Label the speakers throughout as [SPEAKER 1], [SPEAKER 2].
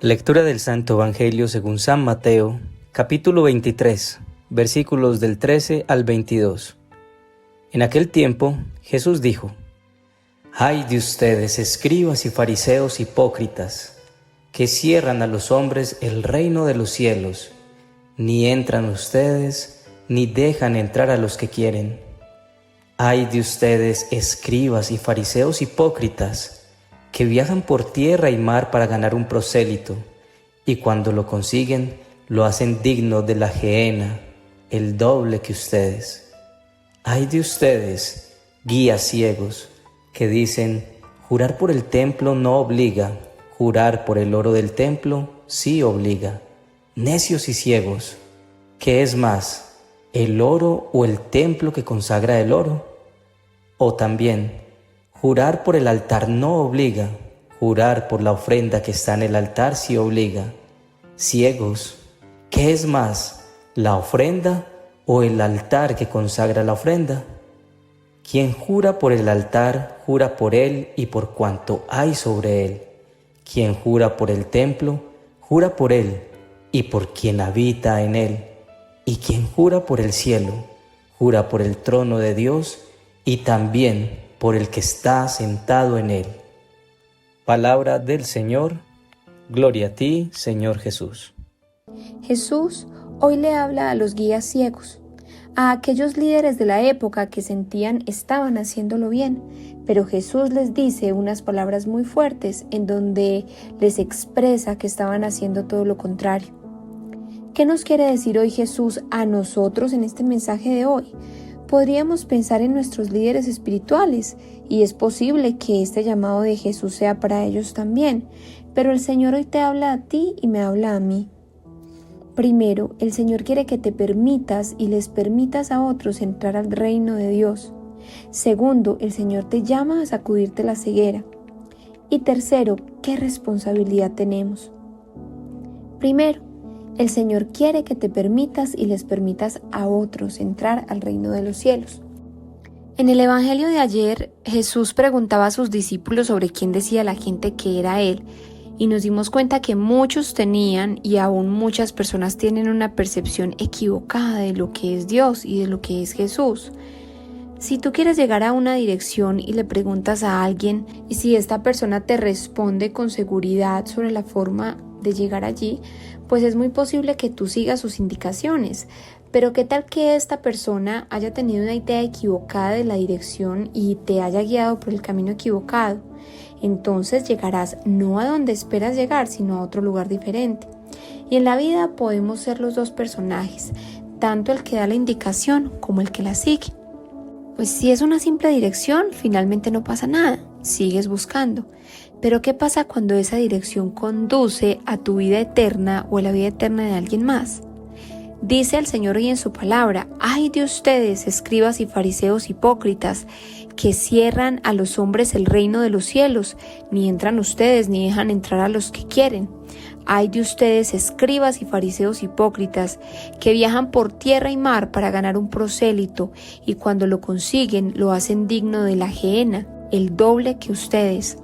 [SPEAKER 1] Lectura del Santo Evangelio según San Mateo, capítulo 23, versículos del 13 al 22. En aquel tiempo, Jesús dijo: «Ay de ustedes, escribas y fariseos hipócritas, que cierran a los hombres el reino de los cielos. Ni entran ustedes, ni dejan entrar a los que quieren. Ay de ustedes, escribas y fariseos hipócritas, que viajan por tierra y mar para ganar un prosélito, y cuando lo consiguen, lo hacen digno de la gehenna, el doble que ustedes. Ay de ustedes, guías ciegos, que dicen: jurar por el templo no obliga, jurar por el oro del templo sí obliga. Necios y ciegos, ¿qué es más, el oro o el templo que consagra el oro? O también, jurar por el altar no obliga, jurar por la ofrenda que está en el altar sí obliga. Ciegos, ¿qué es más, la ofrenda o el altar que consagra la ofrenda? Quien jura por el altar, jura por él y por cuanto hay sobre él. Quien jura por el templo, jura por él y por quien habita en él. Y quien jura por el cielo, jura por el trono de Dios y también por el que está sentado en él». Palabra del Señor. Gloria a ti, Señor Jesús.
[SPEAKER 2] Jesús hoy le habla a los guías ciegos, a aquellos líderes de la época que sentían estaban haciéndolo bien, pero Jesús les dice unas palabras muy fuertes en donde les expresa que estaban haciendo todo lo contrario. ¿Qué nos quiere decir hoy Jesús a nosotros en este mensaje de hoy? Podríamos pensar en nuestros líderes espirituales y es posible que este llamado de Jesús sea para ellos también, pero el Señor hoy te habla a ti y me habla a mí. Primero, el Señor quiere que te permitas y les permitas a otros entrar al reino de Dios. Segundo, el Señor te llama a sacudirte la ceguera. Y tercero, ¿qué responsabilidad tenemos? Primero, el Señor quiere que te permitas y les permitas a otros entrar al reino de los cielos. En el Evangelio de ayer, Jesús preguntaba a sus discípulos sobre quién decía la gente que era Él, y nos dimos cuenta que muchos tenían y aún muchas personas tienen una percepción equivocada de lo que es Dios y de lo que es Jesús. Si tú quieres llegar a una dirección y le preguntas a alguien y si esta persona te responde con seguridad sobre la forma de llegar allí, pues es muy posible que tú sigas sus indicaciones. Pero ¿qué tal que esta persona haya tenido una idea equivocada de la dirección y te haya guiado por el camino equivocado? Entonces llegarás no a donde esperas llegar, sino a otro lugar diferente. Y en la vida podemos ser los dos personajes, tanto el que da la indicación como el que la sigue. Pues si es una simple dirección, finalmente no pasa nada, sigues buscando. Pero ¿qué pasa cuando esa dirección conduce a tu vida eterna o a la vida eterna de alguien más? Dice el Señor hoy en su palabra: «Ay de ustedes, escribas y fariseos hipócritas, que cierran a los hombres el reino de los cielos, ni entran ustedes ni dejan entrar a los que quieren. Ay de ustedes, escribas y fariseos hipócritas, que viajan por tierra y mar para ganar un prosélito, y cuando lo consiguen lo hacen digno de la gehenna, el doble que ustedes».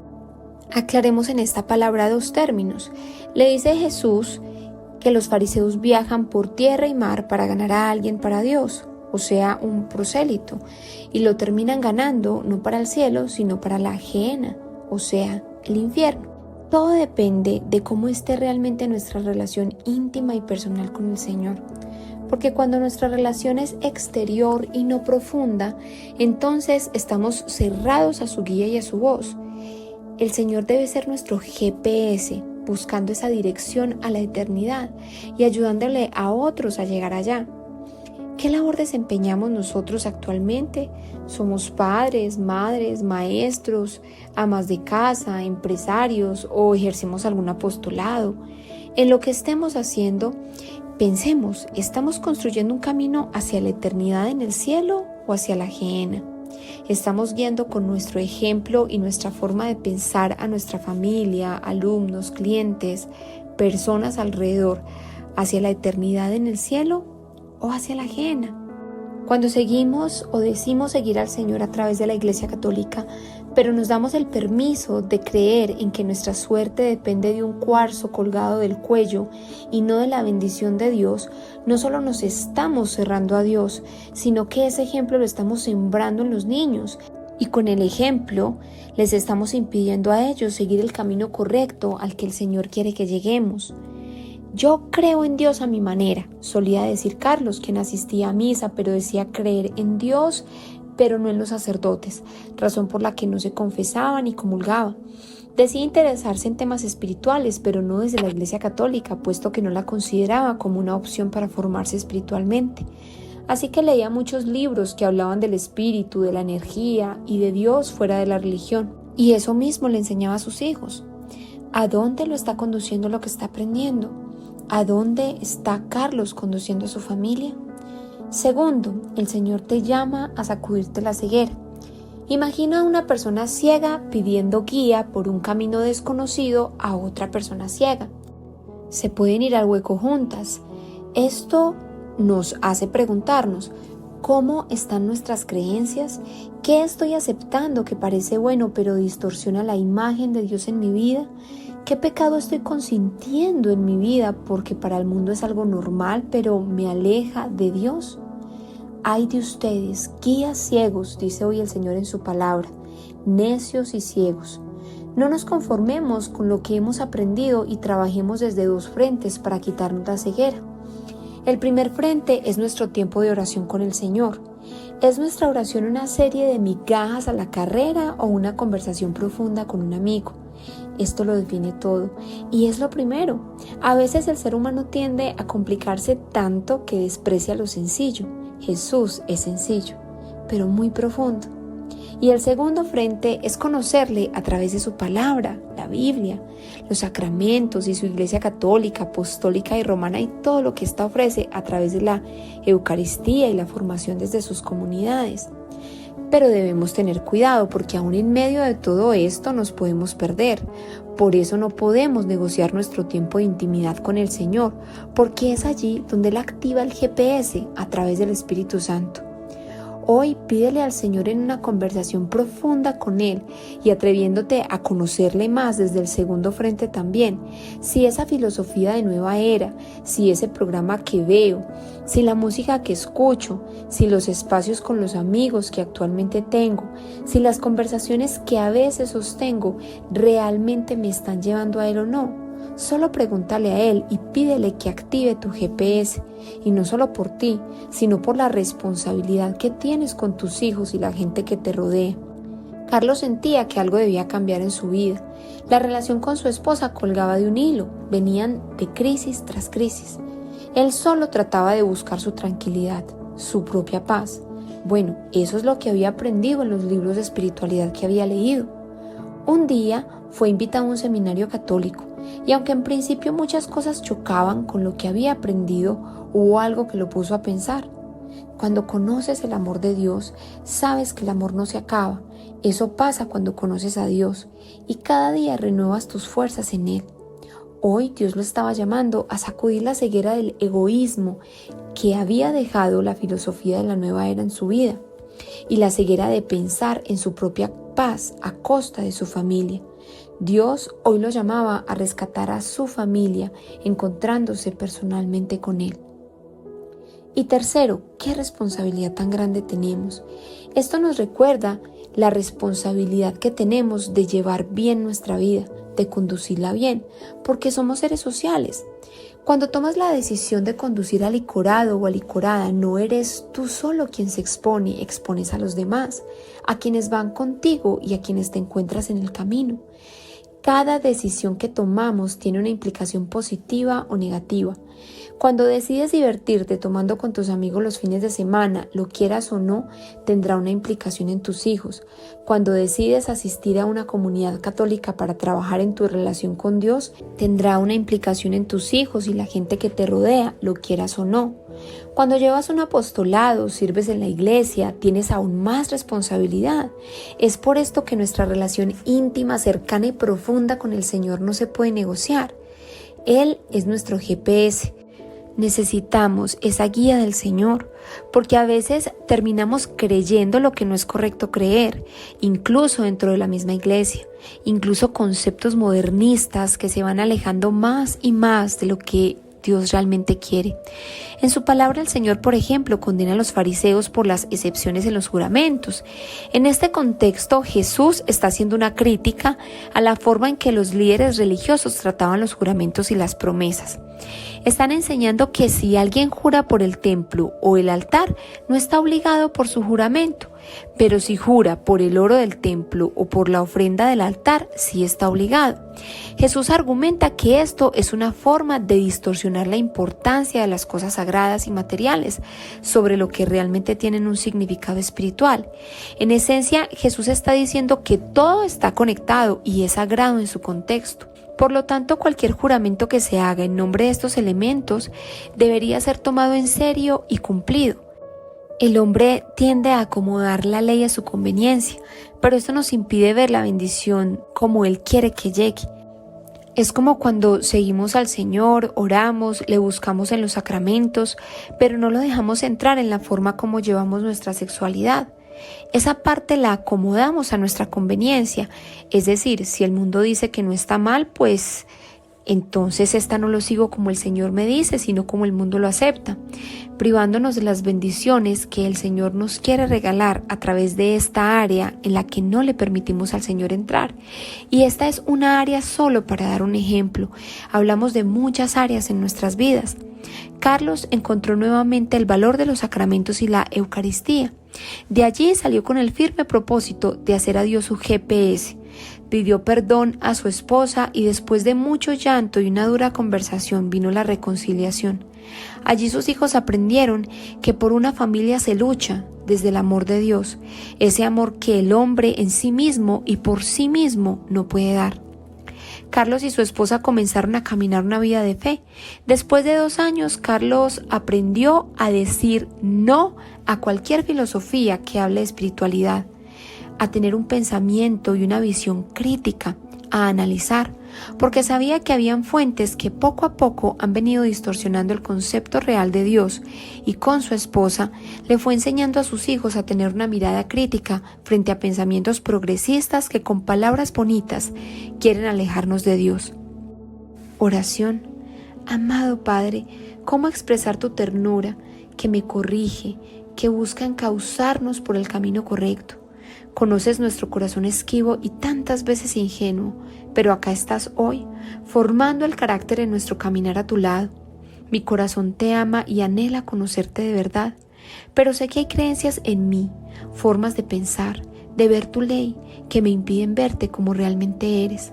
[SPEAKER 2] Aclaremos en esta palabra dos términos. Le dice Jesús que los fariseos viajan por tierra y mar para ganar a alguien para Dios, o sea, un prosélito, y lo terminan ganando no para el cielo, sino para la gehenna, o sea, el infierno. Todo depende de cómo esté realmente nuestra relación íntima y personal con el Señor. Porque cuando nuestra relación es exterior y no profunda, entonces estamos cerrados a su guía y a su voz. El Señor debe ser nuestro GPS, buscando esa dirección a la eternidad y ayudándole a otros a llegar allá. ¿Qué labor desempeñamos nosotros actualmente? ¿Somos padres, madres, maestros, amas de casa, empresarios o ejercemos algún apostolado? En lo que estemos haciendo, pensemos, ¿estamos construyendo un camino hacia la eternidad en el cielo o hacia la gehenna? Estamos guiando con nuestro ejemplo y nuestra forma de pensar a nuestra familia, alumnos, clientes, personas alrededor, hacia la eternidad en el cielo o hacia la gehenna. Cuando seguimos o decimos seguir al Señor a través de la Iglesia Católica, pero nos damos el permiso de creer en que nuestra suerte depende de un cuarzo colgado del cuello y no de la bendición de Dios, no solo nos estamos cerrando a Dios, sino que ese ejemplo lo estamos sembrando en los niños. Y con el ejemplo les estamos impidiendo a ellos seguir el camino correcto al que el Señor quiere que lleguemos. Yo creo en Dios a mi manera, solía decir Carlos, quien asistía a misa, pero decía creer en Dios, pero no en los sacerdotes, razón por la que no se confesaba ni comulgaba. Decía interesarse en temas espirituales, pero no desde la Iglesia Católica, puesto que no la consideraba como una opción para formarse espiritualmente. Así que leía muchos libros que hablaban del espíritu, de la energía y de Dios fuera de la religión. Y eso mismo le enseñaba a sus hijos. ¿A dónde lo está conduciendo lo que está aprendiendo? ¿A dónde está Carlos conduciendo a su familia? Segundo, el Señor te llama a sacudirte la ceguera. Imagina a una persona ciega pidiendo guía por un camino desconocido a otra persona ciega. Se pueden ir al hueco juntas. Esto nos hace preguntarnos, ¿cómo están nuestras creencias? ¿Qué estoy aceptando que parece bueno pero distorsiona la imagen de Dios en mi vida? ¿Qué pecado estoy consintiendo en mi vida porque para el mundo es algo normal pero me aleja de Dios? Ay de ustedes, guías ciegos, dice hoy el Señor en su palabra, necios y ciegos. No nos conformemos con lo que hemos aprendido y trabajemos desde dos frentes para quitarnos la ceguera. El primer frente es nuestro tiempo de oración con el Señor. ¿Es nuestra oración una serie de migajas a la carrera o una conversación profunda con un amigo? Esto lo define todo y es lo primero. A veces el ser humano tiende a complicarse tanto que desprecia lo sencillo. Jesús es sencillo, pero muy profundo. Y el segundo frente es conocerle a través de su palabra, la Biblia, los sacramentos y su Iglesia católica, apostólica y romana y todo lo que ésta ofrece a través de la Eucaristía y la formación desde sus comunidades. Pero debemos tener cuidado porque aún en medio de todo esto nos podemos perder. Por eso no podemos negociar nuestro tiempo de intimidad con el Señor, porque es allí donde Él activa el GPS a través del Espíritu Santo. Hoy pídele al Señor en una conversación profunda con Él y atreviéndote a conocerle más desde el segundo frente también. Si esa filosofía de nueva era, si ese programa que veo, si la música que escucho, si los espacios con los amigos que actualmente tengo, si las conversaciones que a veces sostengo realmente me están llevando a Él o no. Solo pregúntale a Él y pídele que active tu GPS, y no solo por ti, sino por la responsabilidad que tienes con tus hijos y la gente que te rodea. Carlos sentía que algo debía cambiar en su vida. La relación con su esposa colgaba de un hilo, venían de crisis tras crisis. Él solo trataba de buscar su tranquilidad, su propia paz. Bueno, eso es lo que había aprendido en los libros de espiritualidad que había leído. Un día fue invitado a un seminario católico y aunque en principio muchas cosas chocaban con lo que había aprendido, hubo algo que lo puso a pensar. Cuando conoces el amor de Dios, sabes que el amor no se acaba. Eso pasa cuando conoces a Dios y cada día renuevas tus fuerzas en Él. Hoy Dios lo estaba llamando a sacudir la ceguera del egoísmo que había dejado la filosofía de la nueva era en su vida y la ceguera de pensar en su propia paz a costa de su familia. Dios hoy lo llamaba a rescatar a su familia, encontrándose personalmente con Él. Y tercero, ¿qué responsabilidad tan grande tenemos? Esto nos recuerda la responsabilidad que tenemos de llevar bien nuestra vida, de conducirla bien, porque somos seres sociales. Cuando tomas la decisión de conducir al licorado o a licorada, no eres tú solo quien se expone, expones a los demás, a quienes van contigo y a quienes te encuentras en el camino. Cada decisión que tomamos tiene una implicación positiva o negativa. Cuando decides divertirte tomando con tus amigos los fines de semana, lo quieras o no, tendrá una implicación en tus hijos. Cuando decides asistir a una comunidad católica para trabajar en tu relación con Dios, tendrá una implicación en tus hijos y la gente que te rodea, lo quieras o no. Cuando llevas un apostolado, sirves en la iglesia, tienes aún más responsabilidad. Es por esto que nuestra relación íntima, cercana y profunda con el Señor no se puede negociar. Él es nuestro GPS. Necesitamos esa guía del Señor, porque a veces terminamos creyendo lo que no es correcto creer, incluso dentro de la misma iglesia, incluso conceptos modernistas que se van alejando más y más de lo que Dios realmente quiere. En su palabra el Señor, por ejemplo, condena a los fariseos por las excepciones en los juramentos. En este contexto, Jesús está haciendo una crítica a la forma en que los líderes religiosos trataban los juramentos y las promesas. Están enseñando que si alguien jura por el templo o el altar, no está obligado por su juramento, pero si jura por el oro del templo o por la ofrenda del altar, sí está obligado. Jesús argumenta que esto es una forma de distorsionar la importancia de las cosas sagradas y materiales sobre lo que realmente tienen un significado espiritual. En esencia, Jesús está diciendo que todo está conectado y es sagrado en su contexto. Por lo tanto, cualquier juramento que se haga en nombre de estos elementos debería ser tomado en serio y cumplido. El hombre tiende a acomodar la ley a su conveniencia, pero esto nos impide ver la bendición como Él quiere que llegue. Es como cuando seguimos al Señor, oramos, le buscamos en los sacramentos, pero no lo dejamos entrar en la forma como llevamos nuestra sexualidad. Esa parte la acomodamos a nuestra conveniencia, es decir, si el mundo dice que no está mal, pues entonces esta no lo sigo como el Señor me dice, sino como el mundo lo acepta, privándonos de las bendiciones que el Señor nos quiere regalar a través de esta área en la que no le permitimos al Señor entrar. Y esta es una área solo para dar un ejemplo. Hablamos de muchas áreas en nuestras vidas. Carlos encontró nuevamente el valor de los sacramentos y la Eucaristía. De allí salió con el firme propósito de hacer a Dios su GPS. Pidió perdón a su esposa y después de mucho llanto y una dura conversación vino la reconciliación. Allí sus hijos aprendieron que por una familia se lucha desde el amor de Dios, ese amor que el hombre en sí mismo y por sí mismo no puede dar. Carlos y su esposa comenzaron a caminar una vida de fe. Después de 2 años, Carlos aprendió a decir no a cualquier filosofía que hable de espiritualidad, a tener un pensamiento y una visión crítica, a analizar, porque sabía que habían fuentes que poco a poco han venido distorsionando el concepto real de Dios, y con su esposa le fue enseñando a sus hijos a tener una mirada crítica frente a pensamientos progresistas que con palabras bonitas quieren alejarnos de Dios. Oración. Amado Padre, ¿cómo expresar tu ternura que me corrige, que busca encauzarnos por el camino correcto? Conoces nuestro corazón esquivo y tantas veces ingenuo, pero acá estás hoy, formando el carácter en nuestro caminar a tu lado. Mi corazón te ama y anhela conocerte de verdad, pero sé que hay creencias en mí, formas de pensar, de ver tu ley, que me impiden verte como realmente eres.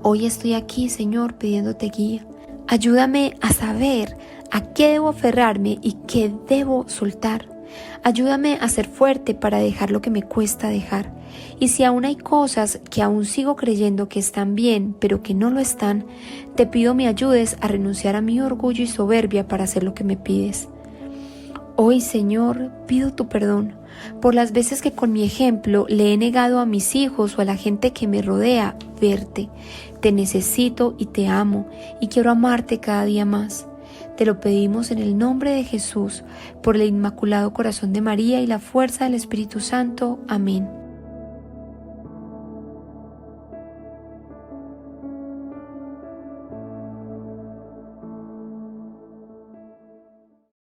[SPEAKER 2] Hoy estoy aquí, Señor, pidiéndote guía. Ayúdame a saber a qué debo aferrarme y qué debo soltar. Ayúdame a ser fuerte para dejar lo que me cuesta dejar. Y si aún hay cosas que aún sigo creyendo que están bien, pero que no lo están, te pido me ayudes a renunciar a mi orgullo y soberbia para hacer lo que me pides. Hoy, Señor, pido tu perdón por las veces que con mi ejemplo le he negado a mis hijos o a la gente que me rodea verte. Te necesito y te amo y quiero amarte cada día más. Te lo pedimos en el nombre de Jesús, por el Inmaculado Corazón de María y la fuerza del Espíritu Santo. Amén.